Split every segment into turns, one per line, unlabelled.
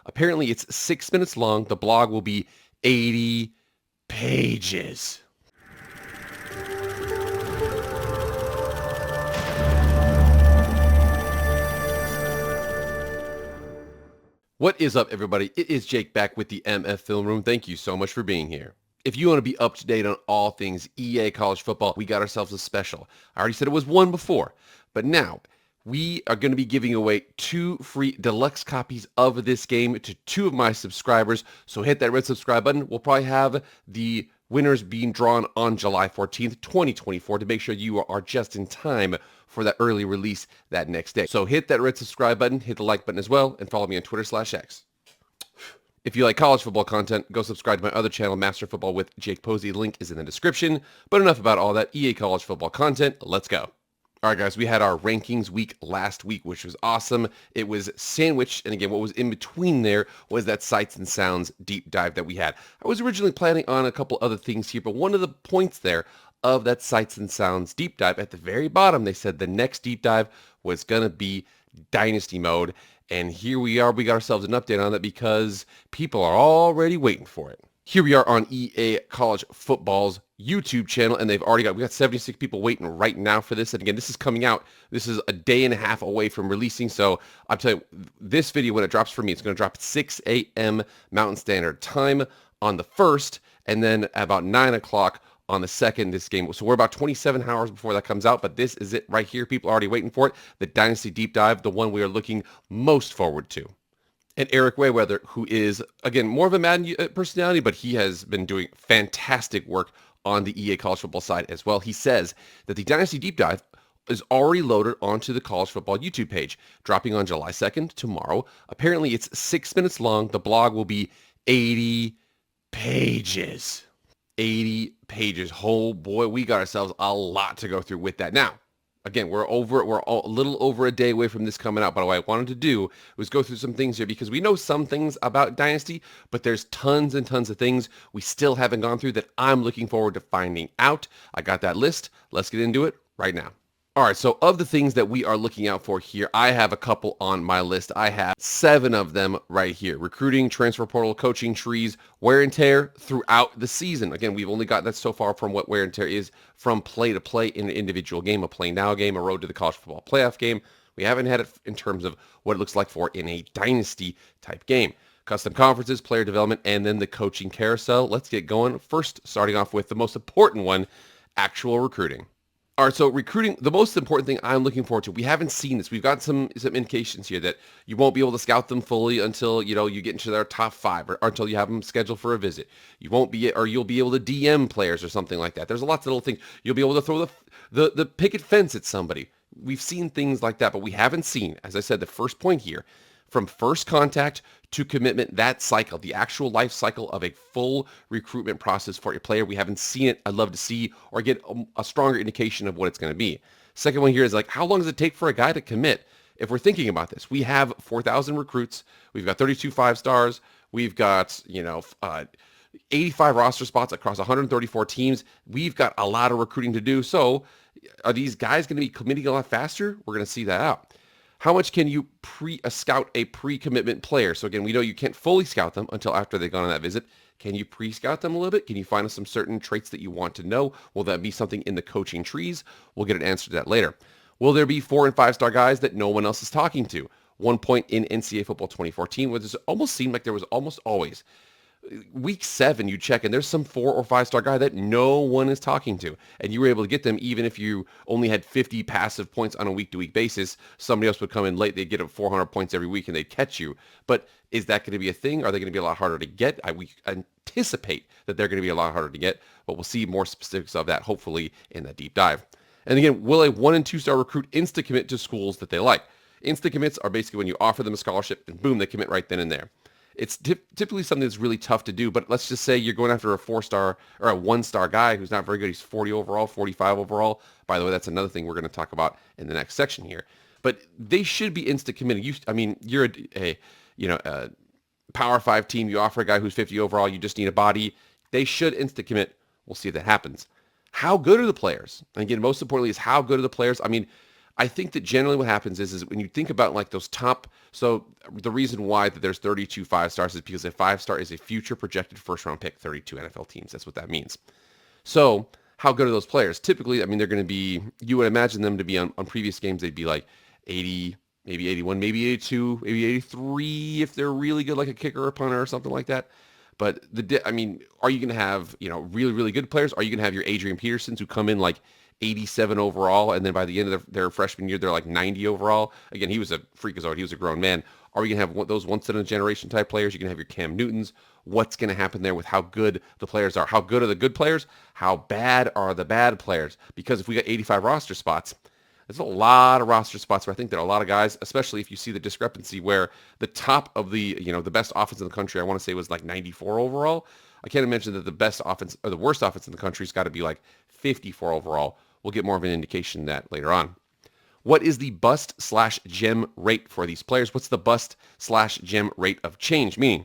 Apparently, it's 6 minutes long. The blog will be 80 pages. What is up, everybody? It is Jake back with the MF Film Room. Thank you so much for being here. If you want to be up to date on all things EA college football, we got ourselves a special. I already said it was one before, but now we are going to be giving away 2 free deluxe copies of this game to 2 of my subscribers. So hit that red subscribe button. We'll probably have the winners being drawn on July 14th, 2024 to make sure you are just in time for that early release that next day. So hit that red subscribe button, hit the like button as well, and follow me on Twitter/X. If you like college football content, go subscribe to my other channel, Master Football with Jake Posey. Link is in the description. But enough about all that EA college football content. Let's go. All right, guys, we had our rankings week last week, which was awesome. It was sandwiched, and again, what was in between there was that Sights and Sounds deep dive that we had. I was originally planning on a couple other things here, but one of the points there of that Sights and Sounds deep dive, at the very bottom, they said the next deep dive was going to be Dynasty mode, and here we are. We got ourselves an update on that because people are already waiting for it. Here we are on EA College Football's YouTube channel, and we got 76 people waiting right now for this. And again, this is coming out. This is a day and a half away from releasing. So I'm telling you, this video, when it drops for me, it's going to drop at 6 a.m. Mountain Standard Time on the 1st, and then about 9 o'clock on the 2nd, this game. So we're about 27 hours before that comes out, but this is it right here. People are already waiting for it. The Dynasty Deep Dive, the one we are looking most forward to. And Eric Wayweather, who is, again, more of a Madden personality, but he has been doing fantastic work on the EA College Football side as well. He says that the Dynasty Deep Dive is already loaded onto the College Football YouTube page, dropping on July 2nd, tomorrow. Apparently, it's 6 minutes long. The blog will be 80 pages. 80 pages. Oh, boy, we got ourselves a lot to go through with that. Now, again, we're a little over a day away from this coming out, but what I wanted to do was go through some things here because we know some things about Dynasty, but there's tons and tons of things we still haven't gone through that I'm looking forward to finding out. I got that list. Let's get into it right now. All right, so of the things that we are looking out for here, I have a couple on my list. I have 7 of them right here. Recruiting, transfer portal, coaching trees, wear and tear throughout the season. Again, we've only got that so far from what wear and tear is from play to play in an individual game, a play now game, a road to the college football playoff game. We haven't had it in terms of what it looks like for in a dynasty type game. Custom conferences, player development, and then the coaching carousel. Let's get going. First, starting off with the most important one, actual recruiting. All right, so recruiting, the most important thing I'm looking forward to, we haven't seen this. We've got some indications here that you won't be able to scout them fully until, you get into their top 5 or until you have them scheduled for a visit. You won't be, or you'll be able to DM players or something like that. There's lots of little things. You'll be able to throw the picket fence at somebody. We've seen things like that, but we haven't seen, as I said, the first point here, from first contact to commitment, that cycle, the actual life cycle of a full recruitment process for your player. We haven't seen it. I'd love to see or get a stronger indication of what it's going to be. Second one here is like, how long does it take for a guy to commit? If we're thinking about this, we have 4,000 recruits. We've got 32 5-stars. We've got, 85 roster spots across 134 teams. We've got a lot of recruiting to do. So are these guys going to be committing a lot faster? We're going to see that out. How much can you scout a pre-commitment player? So again, we know you can't fully scout them until after they've gone on that visit. Can you pre-scout them a little bit? Can you find some certain traits that you want to know? Will that be something in the coaching trees? We'll get an answer to that later. Will there be 4- and 5-star guys that no one else is talking to? One point in NCAA football 2014 where it almost seemed like there was almost always week 7, you check and there's some 4- or 5-star guy that no one is talking to, and you were able to get them even if you only had 50 passive points on a week-to-week basis. Somebody else would come in late, they'd get 400 points every week and they'd catch you. But is that going to be a thing? Are they going to be a lot harder to get? We anticipate that they're going to be a lot harder to get, but we'll see more specifics of that hopefully in that deep dive. And again, will a 1- and 2-star recruit insta-commit to schools that they like? Insta-commits are basically when you offer them a scholarship and boom, they commit right then and there. It's typically something that's really tough to do, but let's just say you're going after a 4-star or a 1-star guy who's not very good. He's 40 overall, 45 overall. By the way, that's another thing we're going to talk about in the next section here. But they should be insta-committing. You're a Power 5 team. You offer a guy who's 50 overall. You just need a body. They should insta-commit. We'll see if that happens. How good are the players? And again, most importantly is how good are the players? I think that generally what happens is when you think about like those top, so the reason why that there's 32 5 stars is because a 5 star is a future projected first round pick, 32 NFL teams. That's what that means. So how good are those players? Typically, I mean, they're going to be, you would imagine them to be on previous games, they'd be like 80, maybe 81, maybe 82, maybe 83 if they're really good, like a kicker or a punter or something like that. But I mean, are you going to have, really, really good players? Are you going to have your Adrian Petersons who come in like 87 overall, and then by the end of their freshman year, they're like 90 overall? Again, he was a freakazoid. He was a grown man. Are we going to have those once-in-a-generation type players? You're going to have your Cam Newtons. What's going to happen there with how good the players are? How good are the good players? How bad are the bad players? Because if we got 85 roster spots, there's a lot of roster spots where I think there are a lot of guys, especially if you see the discrepancy where the top of the best offense in the country, I want to say was like 94 overall. I can't imagine that the best offense or the worst offense in the country has got to be like 54 overall. We'll get more of an indication of that later on. What is the bust/gem rate for these players? What's the bust/gem rate of change? Meaning,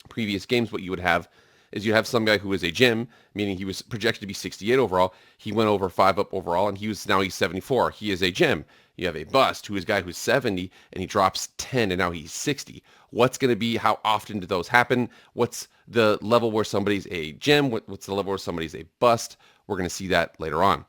previous games, what you would have is you have some guy who is a gem, meaning he was projected to be 68 overall. He went over 5 up overall, and he's 74. He is a gem. You have a bust, who is a guy who's 70, and he drops 10, and now he's 60. What's going to be, how often do those happen? What's the level where somebody's a gem? What's the level where somebody's a bust? We're going to see that later on.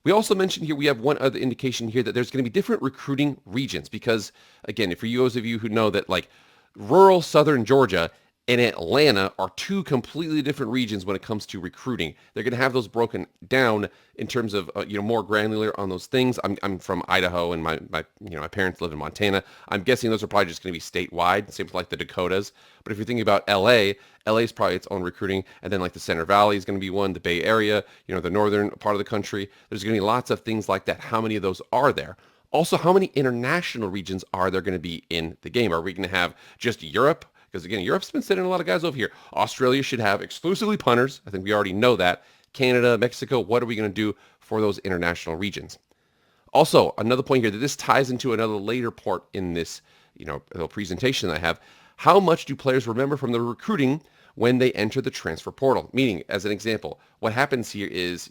We also mentioned here, we have one other indication here that there's going to be different recruiting regions because, again, for those of you who know that like rural southern Georgia and Atlanta are two completely different regions when it comes to recruiting. They're going to have those broken down in terms of more granular on those things. I'm from Idaho, and my parents live in Montana. I'm guessing those are probably just going to be statewide, same like the Dakotas. But if you're thinking about LA is probably its own recruiting, and then like the Center Valley is going to be one, the Bay Area, the northern part of the country. There's going to be lots of things like that. How many of those are there? Also, how many international regions are there going to be in the game? Are we going to have just Europe? Because again, Europe's been sending a lot of guys over here. Australia should have exclusively punters. I think we already know that. Canada, Mexico, what are we going to do for those international regions? Also, another point here that this ties into another later part in this, little presentation that I have. How much do players remember from the recruiting when they enter the transfer portal? Meaning, as an example, what happens here is,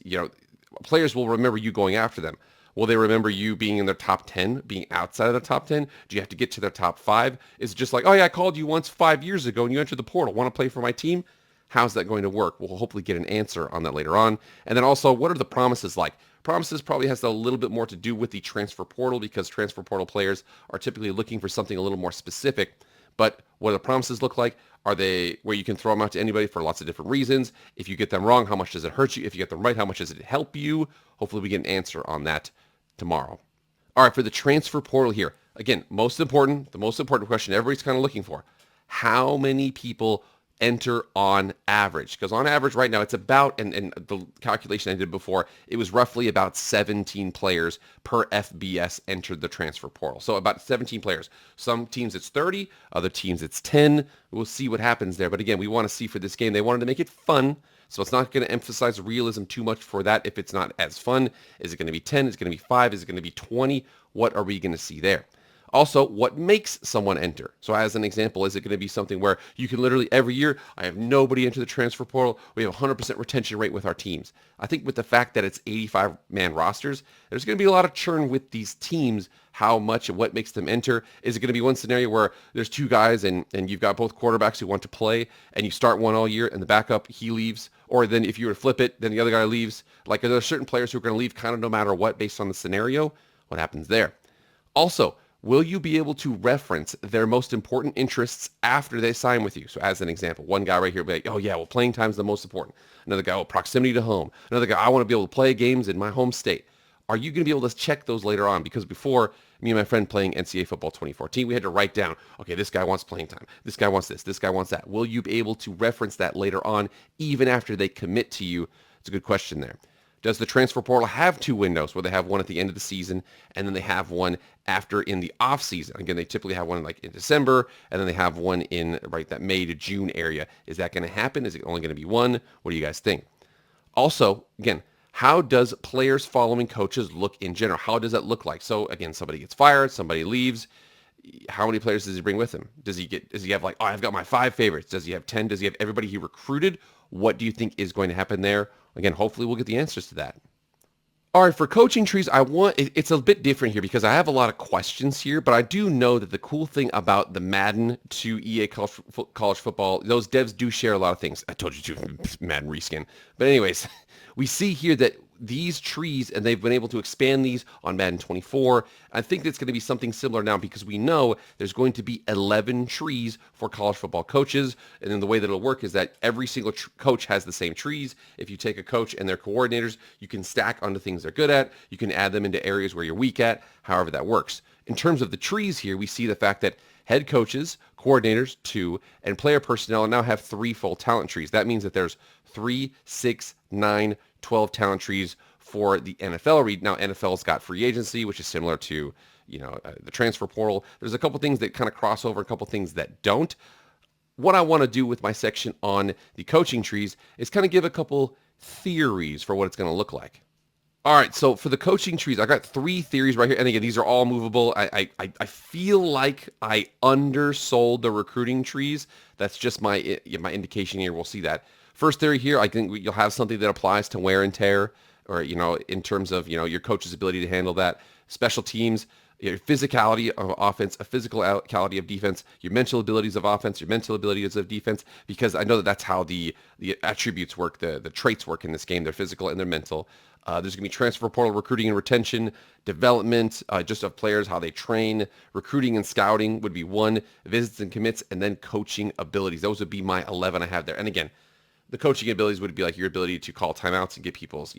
players will remember you going after them. Will they remember you being in their top 10, being outside of the top 10? Do you have to get to their top 5? Is it just like, oh yeah, I called you once 5 years ago and you entered the portal. Want to play for my team? How's that going to work? We'll hopefully get an answer on that later on. And then also, what are the promises like? Promises probably has a little bit more to do with the transfer portal because transfer portal players are typically looking for something a little more specific. But what do the promises look like? Are they where you can throw them out to anybody for lots of different reasons? If you get them wrong, how much does it hurt you? If you get them right, how much does it help you? Hopefully we get an answer on that tomorrow. All right, for the transfer portal here, again, the most important question everybody's kind of looking for. How many people enter on average? Because on average right now, it's about, and the calculation I did before, it was roughly about 17 players per FBS entered the transfer portal. So about 17 players. Some teams it's 30, other teams it's 10. We'll see what happens there. But again, we want to see for this game, they wanted to make it fun. So it's not going to emphasize realism too much for that if it's not as fun. Is it going to be 10? Is it going to be 5? Is it going to be 20? What are we going to see there? Also, what makes someone enter? So as an example, is it going to be something where you can literally every year, I have nobody enter the transfer portal. We have 100% retention rate with our teams. I think with the fact that it's 85-man rosters, there's going to be a lot of churn with these teams. How much and what makes them enter? Is it going to be one scenario where there's two guys and you've got both quarterbacks who want to play and you start one all year and the backup, he leaves? Or then if you were to flip it, then the other guy leaves. Like, are there certain players who are going to leave kind of no matter what based on the scenario? What happens there? Also, will you be able to reference their most important interests after they sign with you? So as an example, one guy right here will be like, oh yeah, well, playing time is the most important. Another guy, proximity to home. Another guy, I want to be able to play games in my home state. Are you going to be able to check those later on? Because before, me and my friend playing NCAA football 2014, we had to write down, okay, this guy wants playing time. This guy wants this guy wants that. Will you be able to reference that later on, even after they commit to you? It's a good question there. Does the transfer portal have two windows where they have one at the end of the season and then they have one after in the off season? Again, they typically have one like in December and then they have one in that May to June area. Is that going to happen? Is it only going to be one? What do you guys think? Also, again, how does players following coaches look in general? How does that look like? So again, somebody gets fired, somebody leaves. How many players does he bring with him? Does he have like, oh, I've got my 5 favorites. Does he have 10? Does he have everybody he recruited? What do you think is going to happen there? Again, hopefully we'll get the answers to that. All right, for coaching trees, it's a bit different here because I have a lot of questions here, but I do know that the cool thing about the Madden to EA college football, those devs do share a lot of things. I told you to, Madden reskin. But anyways, we see here that these trees, and they've been able to expand these on Madden 24. I think it's going to be something similar now because we know there's going to be 11 trees for college football coaches. And then the way that it'll work is that every single coach has the same trees. If you take a coach and their coordinators, you can stack onto things they're good at. You can add them into areas where you're weak at, however that works. In terms of the trees here, we see the fact that head coaches, coordinators, 2, and player personnel now have 3 full talent trees. That means that there's 3, 6, 9, 12 talent trees for the NFL. Now, NFL's got free agency, which is similar to, the transfer portal. There's a couple things that kind of cross over, a couple things that don't. What I want to do with my section on the coaching trees is kind of give a couple theories for what it's going to look like. All right, so for the coaching trees, I got 3 theories right here. And again, these are all movable. I feel like I undersold the recruiting trees. That's just my indication here. We'll see that. First theory here, I think you'll have something that applies to wear and tear, or, in terms of, your coach's ability to handle that. Special teams, your physicality of offense, a physicality of defense, your mental abilities of offense, your mental abilities of defense, because I know that that's how the attributes work, the traits work in this game. They're physical and they're mental. There's going to be transfer portal recruiting and retention, development, just of players, how they train, recruiting and scouting would be 1, visits and commits, and then coaching abilities. Those would be my 11 I have there. And again, the coaching abilities would be like your ability to call timeouts and get people's,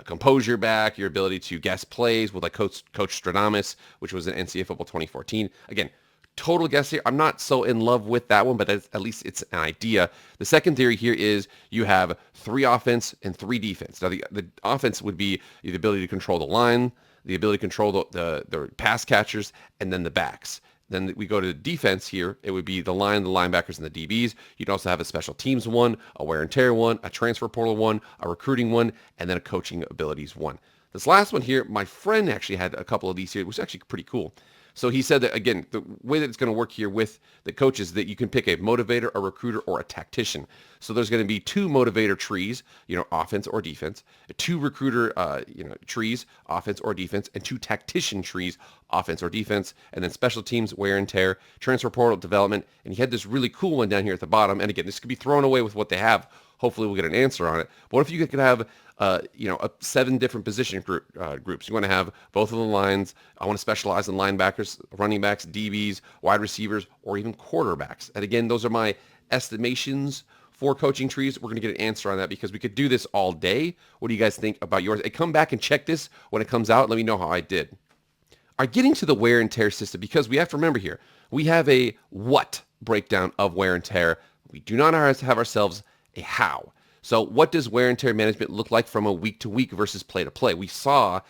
composure back, your ability to guess plays with like Coach Stradamus, which was in NCAA Football 2014. Again, total guess here. I'm not so in love with that one, but at least it's an idea. The second theory here is you have 3 offense and 3 defense. Now, the offense would be the ability to control the line, the ability to control the pass catchers, and then the backs. Then we go to defense here. It would be the line, the linebackers, and the DBs. You'd also have a special teams 1, a wear and tear 1, a transfer portal 1, a recruiting 1, and then a coaching abilities 1. This last one here, my friend actually had a couple of these here, which is actually pretty cool. So he said that, again, the way that it's going to work here with the coaches, that you can pick a motivator, a recruiter, or a tactician. So there's going to be 2 motivator trees, offense or defense, 2 recruiter, trees, offense or defense, and 2 tactician trees, offense or defense, and then special teams, wear and tear, transfer portal, development. And he had this really cool one down here at the bottom. And again, this could be thrown away with what they have. Hopefully we'll get an answer on it. But what if you could have 7 different position groups? You want to have both of the lines. I want to specialize in linebackers, running backs, DBs, wide receivers, or even quarterbacks. And again, those are my estimations for coaching trees. We're going to get an answer on that because we could do this all day. What do you guys think about yours? Hey, come back and check this when it comes out. Let me know how I did. All right, getting to the wear and tear system, because we have to remember here, we have a what breakdown of wear and tear. We do not have ourselves a how. So what does wear and tear management look like from a week to week versus play to play? We saw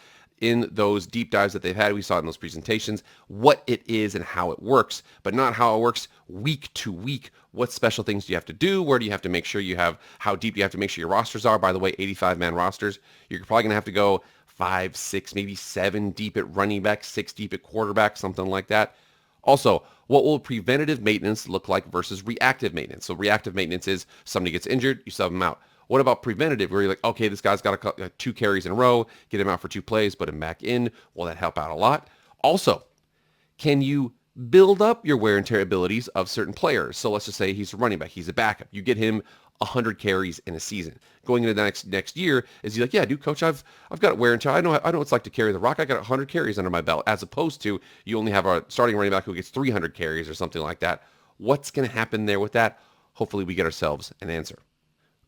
in those deep dives that they've had, we saw in those presentations, what it is and how it works, but not how it works week to week. What special things do you have to do? Where do you have to make sure you have, how deep you have to make sure your rosters are? By the way, 85-man rosters. You're probably going to have to go 5, 6, maybe 7 deep at running back, 6 deep at quarterback, something like that. Also, what will preventative maintenance look like versus reactive maintenance? So reactive maintenance is somebody gets injured, you sub them out. What about preventative, where you're like, okay, this guy's got 2 carries in a row, get him out for 2 plays, put him back in. Will that help out a lot? Also, can you build up your wear and tear abilities of certain players? So let's just say he's a running back, he's a backup. You get him 100 carries in a season. Going into the next year, is he like, yeah, dude, coach, I've got wear and tear. I know what it's like to carry the rock. I got 100 carries under my belt, as opposed to you only have a starting running back who gets 300 carries or something like that. What's going to happen there with that? Hopefully we get ourselves an answer.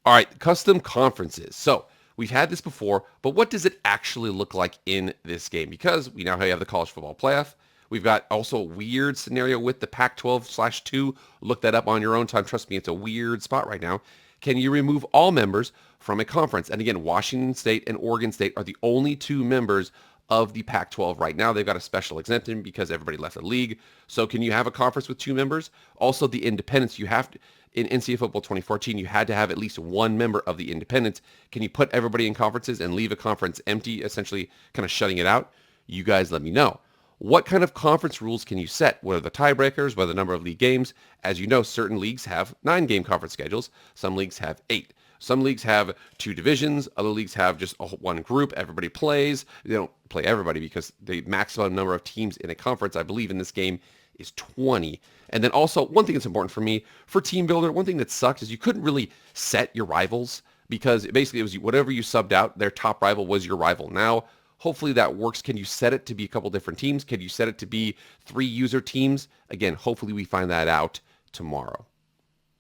All right, custom conferences. So we've had this before, but what does it actually look like in this game? Because we now have the college football playoff. We've got also a weird scenario with the Pac-12/2. Look that up on your own time. Trust me, it's a weird spot right now. Can you remove all members from a conference? And again, Washington State and Oregon State are the only 2 members of the Pac-12 right now. They've got a special exemption because everybody left the league. So can you have a conference with 2 members? Also, the independents, you have to, in NCAA Football 2014, you had to have at least 1 member of the independents. Can you put everybody in conferences and leave a conference empty, essentially kind of shutting it out? You guys let me know. What kind of conference rules can you set? What are the tiebreakers? What are the number of league games? As you know, certain leagues have 9-game conference schedules. Some leagues have 8. Some leagues have 2 divisions. Other leagues have just one group. Everybody plays. They don't play everybody because the maximum number of teams in a conference, I believe, in this game is 20. And then also, one thing that's important for me, for Team Builder, one thing that sucked is you couldn't really set your rivals because basically it was whatever you subbed out, their top rival was your rival. Now, hopefully that works. Can you set it to be a couple different teams? Can you set it to be 3 user teams? Again, hopefully we find that out tomorrow.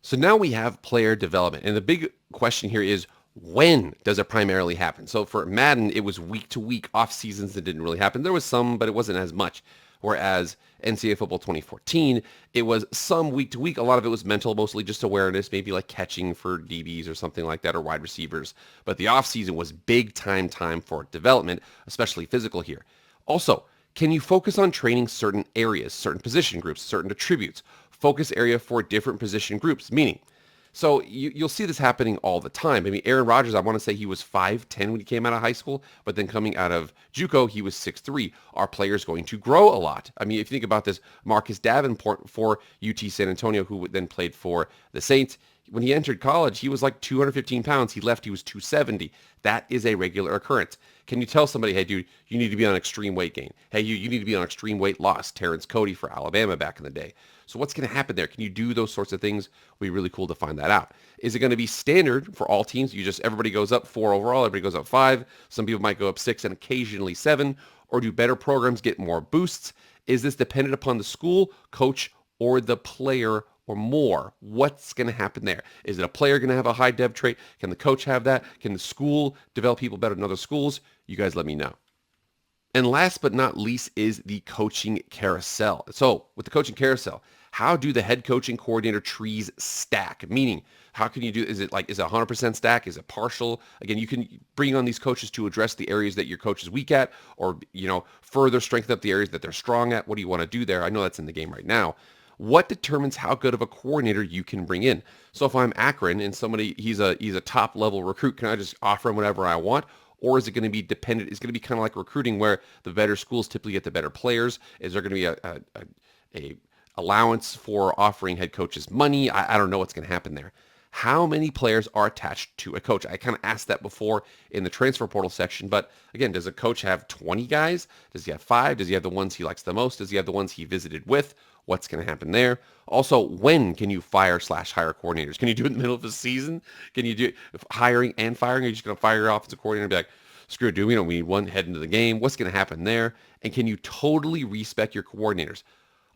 So now we have player development. And the big question here is, when does it primarily happen? So for Madden, it was week to week, off seasons that didn't really happen. There was some, but it wasn't as much. Whereas NCAA Football 2014, it was some week to week. A lot of it was mental, mostly just awareness, maybe like catching for DBs or something like that, or wide receivers. But the offseason was big time for development, especially physical here. Also, can you focus on training certain areas, certain position groups, certain attributes? Focus area for different position groups, meaning, so you'll see this happening all the time. I mean, Aaron Rodgers, I want to say he was 5'10" when he came out of high school, but then coming out of JUCO, he was 6'3". Are players going to grow a lot? I mean, if you think about this, Marcus Davenport for UT San Antonio, who then played for the Saints, when he entered college, he was like 215 pounds. He left, he was 270. That is a regular occurrence. Can you tell somebody, hey, dude, you need to be on extreme weight gain? Hey, you need to be on extreme weight loss. Terrence Cody for Alabama back in the day. So what's going to happen there? Can you do those sorts of things? It would be really cool to find that out. Is it going to be standard for all teams? Everybody goes up 4 overall, everybody goes up 5. Some people might go up 6 and occasionally 7. Or do better programs get more boosts? Is this dependent upon the school, coach, or the player, or more? What's going to happen there? Is it a player going to have a high dev trait? Can the coach have that? Can the school develop people better than other schools? You guys let me know. And last but not least is the coaching carousel. So with the coaching carousel, how do the head coaching coordinator trees stack? Meaning, how can you do, is it 100% stack? Is it partial? Again, you can bring on these coaches to address the areas that your coach is weak at, or, further strengthen up the areas that they're strong at. What do you want to do there? I know that's in the game right now. What determines how good of a coordinator you can bring in? So if I'm Akron and somebody, he's a top level recruit, can I just offer him whatever I want? Or is it going to be dependent? It's going to be kind of like recruiting where the better schools typically get the better players. Is there going to be a allowance for offering head coaches money? I don't know what's going to happen there. How many players are attached to a coach? I kind of asked that before in the transfer portal section, but again, does a coach have 20 guys? Does he have 5? Does he have the ones he likes the most? Does he have the ones he visited with? What's going to happen there? Also, when can you fire/hire coordinators? Can you do it in the middle of the season? Can you do hiring and firing? Are you just going to fire your offensive coordinator and be like, screw it, dude, we need one head into the game? What's going to happen there? And can you totally respec your coordinators?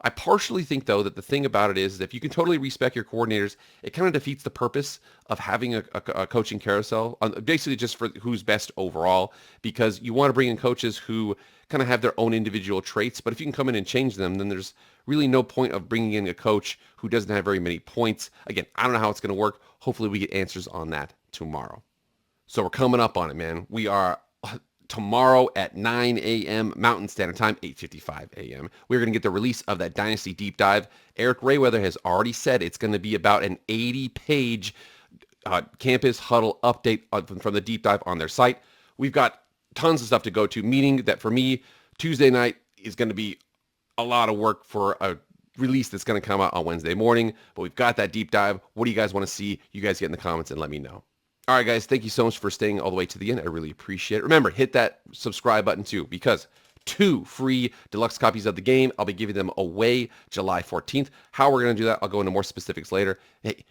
I partially think, though, that the thing about it is that if you can totally respec your coordinators, it kind of defeats the purpose of having a coaching carousel, basically just for who's best overall, because you want to bring in coaches who kind of have their own individual traits. But if you can come in and change them, then there's really no point of bringing in a coach who doesn't have very many points. Again, I don't know how it's going to work. Hopefully we get answers on that tomorrow. So we're coming up on it, man. We are tomorrow at 9 a.m. Mountain Standard Time, 8:55 a.m. We're going to get the release of that Dynasty Deep Dive. Eric Rayweather has already said it's going to be about an 80-page campus huddle update from the Deep Dive on their site. We've got tons of stuff to go to, meaning that for me, Tuesday night is going to be a lot of work for a release that's going to come out on Wednesday morning. But we've got that Deep Dive. What do you guys want to see? You guys get in the comments and let me know. All right, guys, thank you so much for staying all the way to the end. I really appreciate it. Remember, hit that subscribe button too, because 2 free deluxe copies of the game. I'll be giving them away July 14th. How we're going to do that, I'll go into more specifics later. Hey,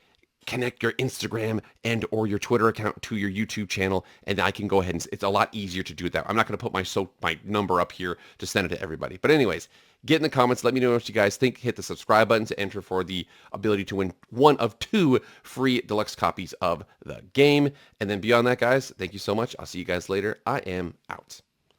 connect your Instagram and or your Twitter account to your YouTube channel, and I can go ahead and it's a lot easier to do that. I'm not going to put my number up here to send it to everybody. But anyways, get in the comments. Let me know what you guys think. Hit the subscribe button to enter for the ability to win one of 2 free deluxe copies of the game. And then beyond that, guys, thank you so much. I'll see you guys later. I am out.